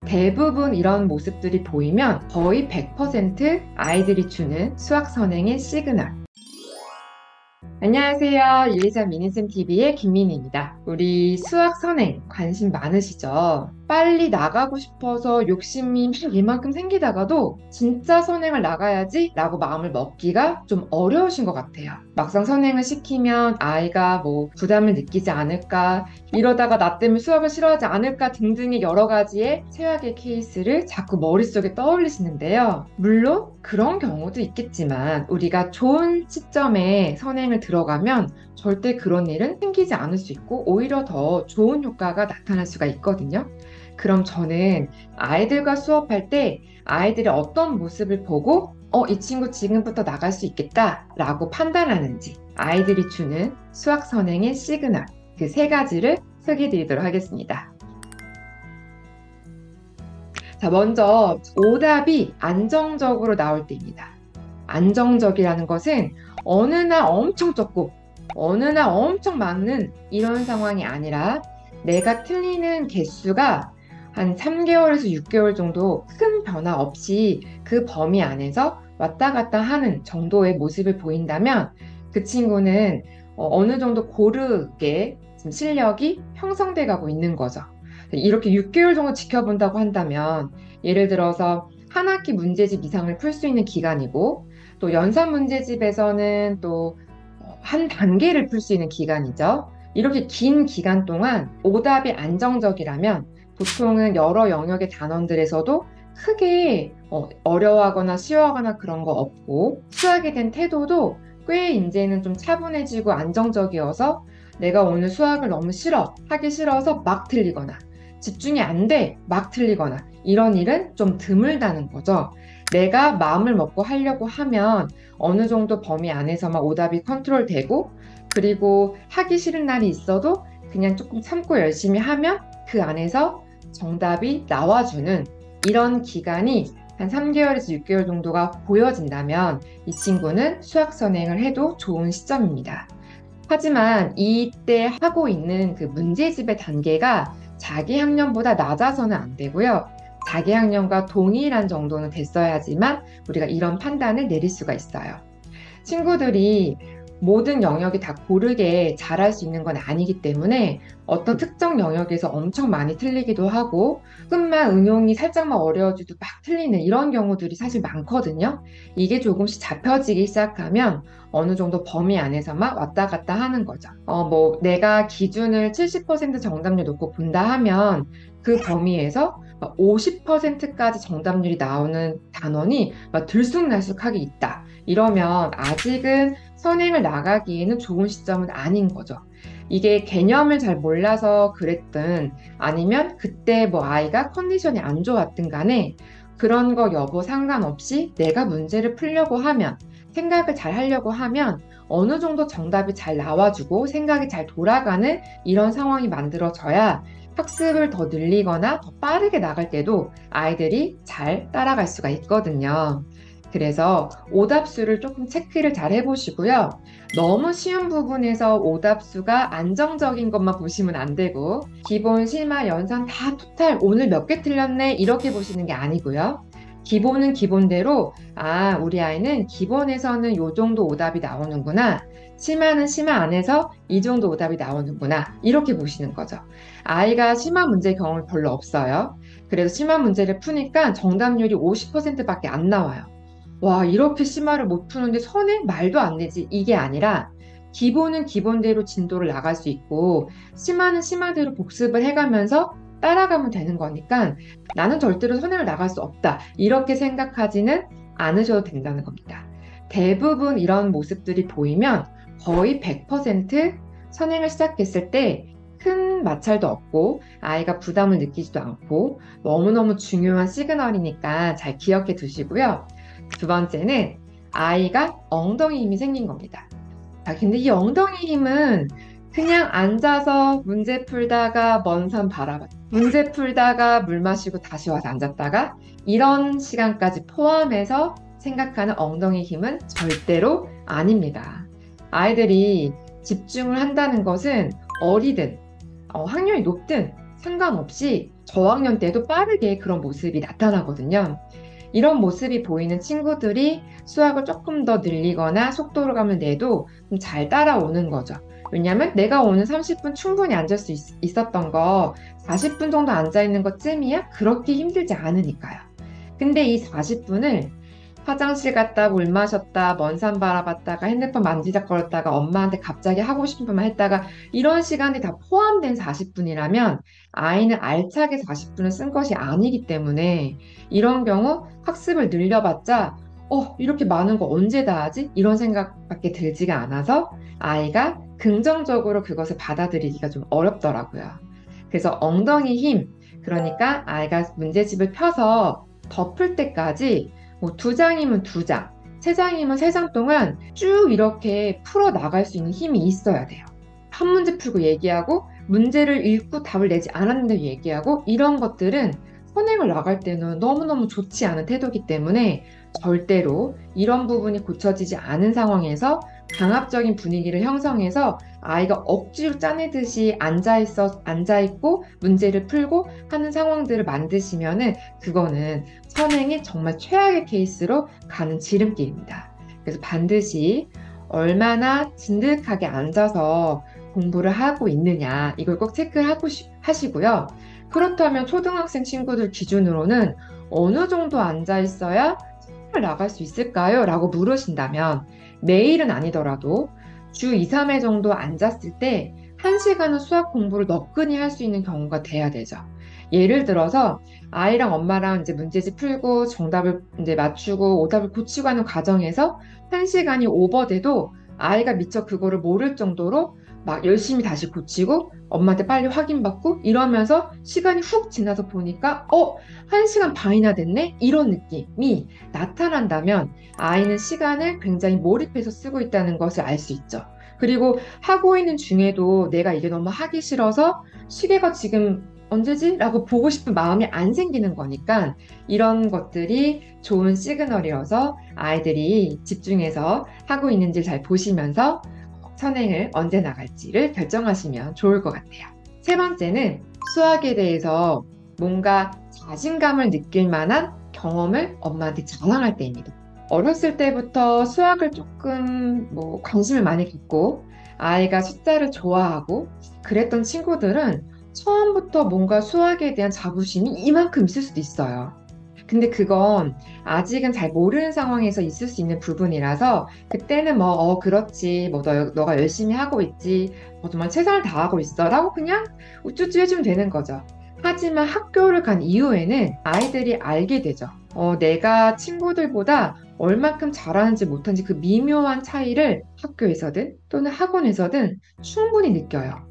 대부분 이런 모습들이 보이면 거의 100% 아이들이 주는 수학 선행의 시그널. 안녕하세요. 유리사 미니쌤 TV의 김민희입니다. 우리 수학 선행 관심 많으시죠? 빨리 나가고 싶어서 욕심이 막 이만큼 생기다가도 진짜 선행을 나가야지 라고 마음을 먹기가 좀 어려우신 것 같아요. 막상 선행을 시키면 아이가 부담을 느끼지 않을까, 이러다가 나 때문에 수학을 싫어하지 않을까 등등의 여러 가지의 최악의 케이스를 자꾸 머릿속에 떠올리시는데요. 물론 그런 경우도 있겠지만 우리가 좋은 시점에 선행을 들어가면 절대 그런 일은 생기지 않을 수 있고 오히려 더 좋은 효과가 나타날 수가 있거든요. 그럼 저는 아이들과 수업할 때 아이들이 어떤 모습을 보고 이 친구 지금부터 나갈 수 있겠다 라고 판단하는지, 아이들이 주는 수학 선행의 시그널, 그 세 가지를 소개해 드리도록 하겠습니다. 자, 먼저 오답이 안정적으로 나올 때입니다. 안정적이라는 것은 어느 날 엄청 적고 어느 날 엄청 많은 이런 상황이 아니라 내가 틀리는 개수가 한 3개월에서 6개월 정도 큰 변화 없이 그 범위 안에서 왔다 갔다 하는 정도의 모습을 보인다면 그 친구는 어느 정도 고르게 지금 실력이 형성돼 가고 있는 거죠. 이렇게 6개월 정도 지켜본다고 한다면 예를 들어서 한 학기 문제집 이상을 풀 수 있는 기간이고, 또 연산 문제집에서는 또 한 단계를 풀 수 있는 기간이죠. 이렇게 긴 기간 동안 오답이 안정적이라면 보통은 여러 영역의 단원들에서도 크게 어려워하거나 쉬워하거나 그런 거 없고, 수학에 대한 태도도 꽤 이제는 좀 차분해지고 안정적이어서 내가 오늘 수학을 너무 싫어, 하기 싫어서 막 틀리거나 집중이 안 돼, 막 틀리거나 이런 일은 좀 드물다는 거죠. 내가 마음을 먹고 하려고 하면 어느 정도 범위 안에서만 오답이 컨트롤되고, 그리고 하기 싫은 날이 있어도 그냥 조금 참고 열심히 하면 그 안에서 정답이 나와주는 이런 기간이 한 3개월에서 6개월 정도가 보여진다면 이 친구는 수학 선행을 해도 좋은 시점입니다. 하지만 이때 하고 있는 그 문제집의 단계가 자기 학년보다 낮아서는 안 되고요. 자기 학년과 동일한 정도는 됐어야지만 우리가 이런 판단을 내릴 수가 있어요. 친구들이 모든 영역이 다 고르게 잘할 수 있는 건 아니기 때문에 어떤 특정 영역에서 엄청 많이 틀리기도 하고 끝만 응용이 살짝만 어려워지도 막 틀리는 이런 경우들이 사실 많거든요. 이게 조금씩 잡혀지기 시작하면 어느 정도 범위 안에서만 왔다 갔다 하는 거죠. 내가 기준을 70% 정답률 놓고 본다 하면 그 범위에서 50%까지 정답률이 나오는 단원이 들쑥날쑥하게 있다. 이러면 아직은 선행을 나가기에는 좋은 시점은 아닌 거죠. 이게 개념을 잘 몰라서 그랬든 아니면 그때 아이가 컨디션이 안 좋았든 간에 그런 거 여부 상관없이 내가 문제를 풀려고 하면, 생각을 잘 하려고 하면 어느 정도 정답이 잘 나와주고 생각이 잘 돌아가는 이런 상황이 만들어져야 학습을 더 늘리거나 더 빠르게 나갈 때도 아이들이 잘 따라갈 수가 있거든요. 그래서 오답수를 조금 체크를 잘 해보시고요. 너무 쉬운 부분에서 오답수가 안정적인 것만 보시면 안 되고, 기본, 심화, 연산 다 토탈 오늘 몇 개 틀렸네 이렇게 보시는 게 아니고요. 기본은 기본대로 우리 아이는 기본에서는 이 정도 오답이 나오는구나, 심화는 심화 안에서 이 정도 오답이 나오는구나 이렇게 보시는 거죠. 아이가 심화 문제 경험이 별로 없어요. 그래서 심화 문제를 푸니까 정답률이 50%밖에 안 나와요. 와, 이렇게 심화를 못 푸는데 선행? 말도 안 되지. 이게 아니라 기본은 기본대로 진도를 나갈 수 있고 심화는 심화대로 복습을 해가면서 따라가면 되는 거니까 나는 절대로 선행을 나갈 수 없다, 이렇게 생각하지는 않으셔도 된다는 겁니다. 대부분 이런 모습들이 보이면 거의 100% 선행을 시작했을 때 큰 마찰도 없고 아이가 부담을 느끼지도 않고 너무너무 중요한 시그널이니까 잘 기억해 두시고요. 두 번째는 아이가 엉덩이 힘이 생긴 겁니다. 근데 이 엉덩이 힘은 그냥 앉아서 문제 풀다가 먼 산 바라봤다, 문제 풀다가 물 마시고 다시 와서 앉았다가 이런 시간까지 포함해서 생각하는 엉덩이 힘은 절대로 아닙니다. 아이들이 집중을 한다는 것은 어리든 학년이 높든 상관없이 저학년 때도 빠르게 그런 모습이 나타나거든요. 이런 모습이 보이는 친구들이 수학을 조금 더 늘리거나 속도를 가면 내도 좀 잘 따라오는 거죠. 왜냐하면 내가 오늘 30분 충분히 앉을 수 있었던 거 40분 정도 앉아 있는 것쯤이야 그렇게 힘들지 않으니까요. 근데 이 40분을 화장실 갔다 물 마셨다 먼 산 바라봤다가 핸드폰 만지작거렸다가 엄마한테 갑자기 하고 싶은 말 했다가 이런 시간이 다 포함된 40분이라면 아이는 알차게 40분을 쓴 것이 아니기 때문에 이런 경우 학습을 늘려봤자 이렇게 많은 거 언제 다 하지? 이런 생각밖에 들지가 않아서 아이가 긍정적으로 그것을 받아들이기가 좀 어렵더라고요. 그래서 엉덩이 힘, 그러니까 아이가 문제집을 펴서 덮을 때까지 뭐 2장이면 2장, 3장이면 3장 동안 쭉 이렇게 풀어 나갈 수 있는 힘이 있어야 돼요. 한 문제 풀고 얘기하고 문제를 읽고 답을 내지 않았는데 얘기하고 이런 것들은 선행을 나갈 때는 너무너무 좋지 않은 태도이기 때문에 절대로 이런 부분이 고쳐지지 않은 상황에서 강압적인 분위기를 형성해서 아이가 억지로 짜내듯이 앉아있고 문제를 풀고 하는 상황들을 만드시면은 그거는 선행이 정말 최악의 케이스로 가는 지름길입니다. 그래서 반드시 얼마나 진득하게 앉아서 공부를 하고 있느냐 이걸 꼭 하시고요. 그렇다면 초등학생 친구들 기준으로는 어느 정도 앉아 있어야 수업을 나갈 수 있을까요? 라고 물으신다면 매일은 아니더라도 주 2, 3회 정도 앉았을 때 1시간은 수학 공부를 너끈히 할 수 있는 경우가 돼야 되죠. 예를 들어서 아이랑 엄마랑 이제 문제집 풀고 정답을 이제 맞추고 오답을 고치고 하는 과정에서 1시간이 오버돼도 아이가 미처 그거를 모를 정도로 막 열심히 다시 고치고 엄마한테 빨리 확인받고 이러면서 시간이 훅 지나서 보니까 1시간 반이나 됐네? 이런 느낌이 나타난다면 아이는 시간을 굉장히 몰입해서 쓰고 있다는 것을 알 수 있죠. 그리고 하고 있는 중에도 내가 이게 너무 하기 싫어서 시계가 지금 언제지? 라고 보고 싶은 마음이 안 생기는 거니까 이런 것들이 좋은 시그널이어서 아이들이 집중해서 하고 있는지 잘 보시면서 선행을 언제 나갈지를 결정하시면 좋을 것 같아요. 세 번째는 수학에 대해서 뭔가 자신감을 느낄 만한 경험을 엄마한테 자랑할 때입니다. 어렸을 때부터 수학을 조금 관심을 많이 갖고 아이가 숫자를 좋아하고 그랬던 친구들은 처음부터 뭔가 수학에 대한 자부심이 이만큼 있을 수도 있어요. 근데 그건 아직은 잘 모르는 상황에서 있을 수 있는 부분이라서 그때는 그렇지, 너가 열심히 하고 있지, 정말 최선을 다하고 있어 라고 그냥 우쭈쭈 해주면 되는 거죠. 하지만 학교를 간 이후에는 아이들이 알게 되죠. 내가 친구들보다 얼만큼 잘하는지 못하는지 그 미묘한 차이를 학교에서든 또는 학원에서든 충분히 느껴요.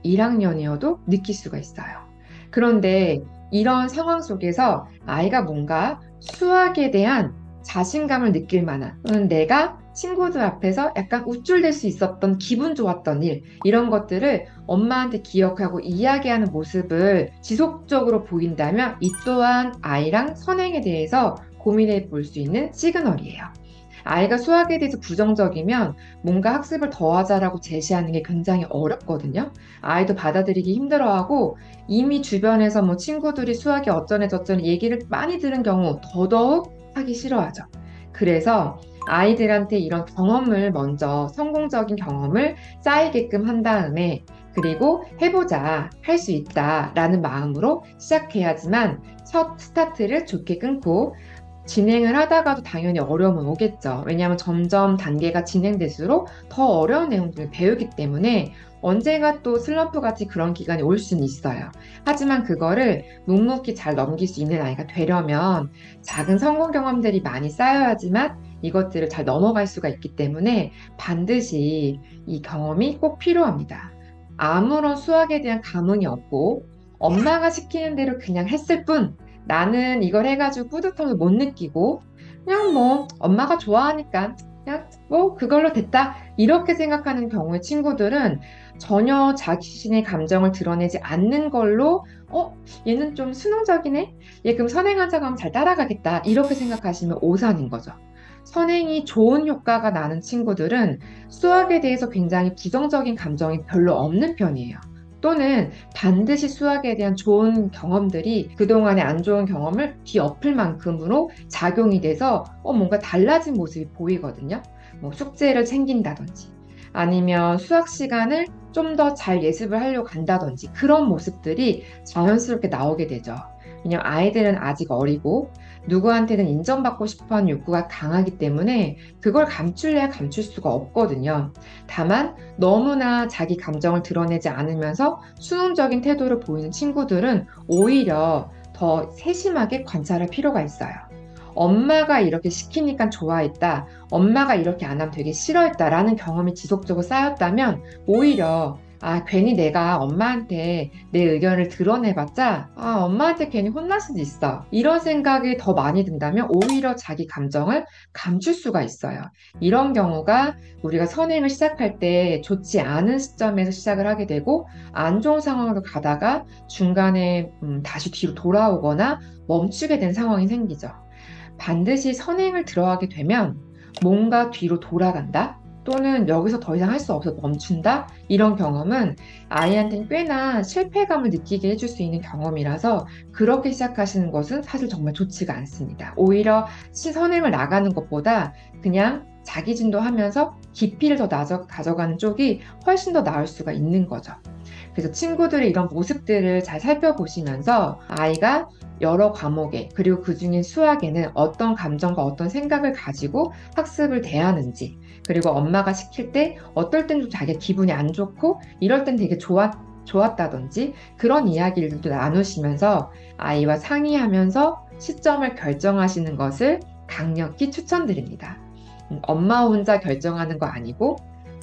1학년이어도 느낄 수가 있어요. 그런데 이런 상황 속에서 아이가 뭔가 수학에 대한 자신감을 느낄 만한 또는 내가 친구들 앞에서 약간 우쭐댈 수 있었던 기분 좋았던 일 이런 것들을 엄마한테 기억하고 이야기하는 모습을 지속적으로 보인다면 이 또한 아이랑 선행에 대해서 고민해 볼 수 있는 시그널이에요. 아이가 수학에 대해서 부정적이면 뭔가 학습을 더 하자라고 제시하는 게 굉장히 어렵거든요. 아이도 받아들이기 힘들어하고 이미 주변에서 친구들이 수학이 어쩌네 저쩌네 얘기를 많이 들은 경우 더더욱 하기 싫어하죠. 그래서 아이들한테 이런 경험을 먼저 성공적인 경험을 쌓이게끔 한 다음에 그리고 해보자, 할 수 있다 라는 마음으로 시작해야지만 첫 스타트를 좋게 끊고 진행을 하다가도 당연히 어려움은 오겠죠. 왜냐하면 점점 단계가 진행될수록 더 어려운 내용들을 배우기 때문에 언젠가 또 슬럼프 같이 그런 기간이 올 수는 있어요. 하지만 그거를 묵묵히 잘 넘길 수 있는 아이가 되려면 작은 성공 경험들이 많이 쌓여야지만 이것들을 잘 넘어갈 수가 있기 때문에 반드시 이 경험이 꼭 필요합니다. 아무런 수학에 대한 감흥이 없고 엄마가 시키는 대로 그냥 했을 뿐 나는 이걸 해가지고 뿌듯함을 못 느끼고 그냥 엄마가 좋아하니까 그냥 그걸로 됐다 이렇게 생각하는 경우의 친구들은 전혀 자신의 감정을 드러내지 않는 걸로 얘는 좀 수능적이네 얘 그럼 선행하자고 하면 잘 따라가겠다 이렇게 생각하시면 오산인 거죠. 선행이 좋은 효과가 나는 친구들은 수학에 대해서 굉장히 부정적인 감정이 별로 없는 편이에요. 또는 반드시 수학에 대한 좋은 경험들이 그동안의 안 좋은 경험을 뒤엎을 만큼으로 작용이 돼서 뭔가 달라진 모습이 보이거든요. 뭐 숙제를 챙긴다든지 아니면 수학 시간을 좀 더 잘 예습을 하려고 간다든지 그런 모습들이 자연스럽게 나오게 되죠. 왜냐면 아이들은 아직 어리고 누구한테는 인정받고 싶어하는 욕구가 강하기 때문에 그걸 감출래야 감출 수가 없거든요. 다만 너무나 자기 감정을 드러내지 않으면서 수능적인 태도를 보이는 친구들은 오히려 더 세심하게 관찰할 필요가 있어요. 엄마가 이렇게 시키니까 좋아했다. 엄마가 이렇게 안 하면 되게 싫어했다라는 경험이 지속적으로 쌓였다면 오히려 괜히 내가 엄마한테 내 의견을 드러내봤자 엄마한테 괜히 혼날 수도 있어. 이런 생각이 더 많이 든다면 오히려 자기 감정을 감출 수가 있어요. 이런 경우가 우리가 선행을 시작할 때 좋지 않은 시점에서 시작을 하게 되고 안 좋은 상황으로 가다가 중간에 다시 뒤로 돌아오거나 멈추게 된 상황이 생기죠. 반드시 선행을 들어가게 되면 뭔가 뒤로 돌아간다? 또는 여기서 더 이상 할 수 없어 멈춘다? 이런 경험은 아이한테는 꽤나 실패감을 느끼게 해줄 수 있는 경험이라서 그렇게 시작하시는 것은 사실 정말 좋지가 않습니다. 오히려 선행을 나가는 것보다 그냥 자기 진도하면서 깊이를 더 가져가는 쪽이 훨씬 더 나을 수가 있는 거죠. 그래서 친구들의 이런 모습들을 잘 살펴보시면서 아이가 여러 과목에 그리고 그중에 수학에는 어떤 감정과 어떤 생각을 가지고 학습을 대하는지 그리고 엄마가 시킬 때 어떨 땐 좀 자기가 기분이 안 좋고 이럴 땐 되게 좋았다든지 그런 이야기들도 나누시면서 아이와 상의하면서 시점을 결정하시는 것을 강력히 추천드립니다. 엄마 혼자 결정하는 거 아니고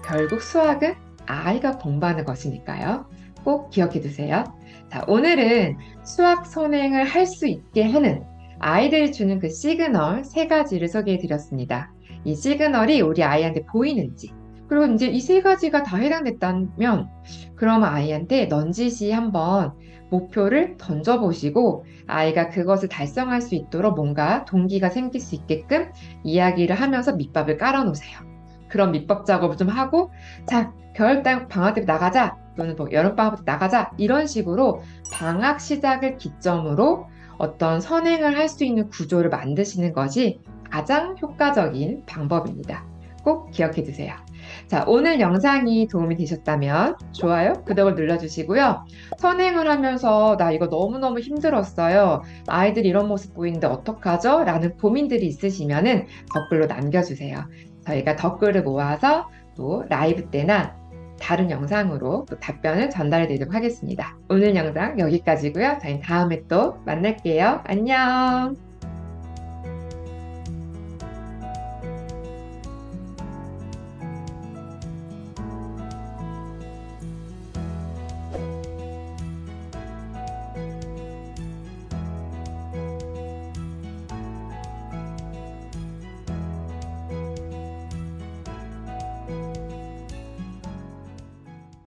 결국 수학은 아이가 공부하는 것이니까요. 꼭 기억해 두세요. 자, 오늘은 수학 선행을 할 수 있게 하는 아이들이 주는 그 시그널 3가지를 소개해 드렸습니다. 이 시그널이 우리 아이한테 보이는지, 그리고 이제 이 3가지가 다 해당됐다면, 그러면 아이한테 넌지시 한번 목표를 던져보시고, 아이가 그것을 달성할 수 있도록 뭔가 동기가 생길 수 있게끔 이야기를 하면서 밑밥을 깔아놓으세요. 그런 밑밥 작업을 좀 하고, 자, 겨울 방학 때 나가자. 또는 뭐 여름방학 때 나가자 이런 식으로 방학 시작을 기점으로 어떤 선행을 할 수 있는 구조를 만드시는 것이 가장 효과적인 방법입니다. 꼭 기억해 두세요. 자, 오늘 영상이 도움이 되셨다면 좋아요, 구독을 눌러주시고요. 선행을 하면서 나 이거 너무너무 힘들었어요. 아이들이 이런 모습 보이는데 어떡하죠? 라는 고민들이 있으시면 댓글로 남겨주세요. 저희가 댓글을 모아서 또 라이브 때나 다른 영상으로 또 답변을 전달해 드리도록 하겠습니다. 오늘 영상 여기까지고요. 저희 다음에 또 만날게요. 안녕.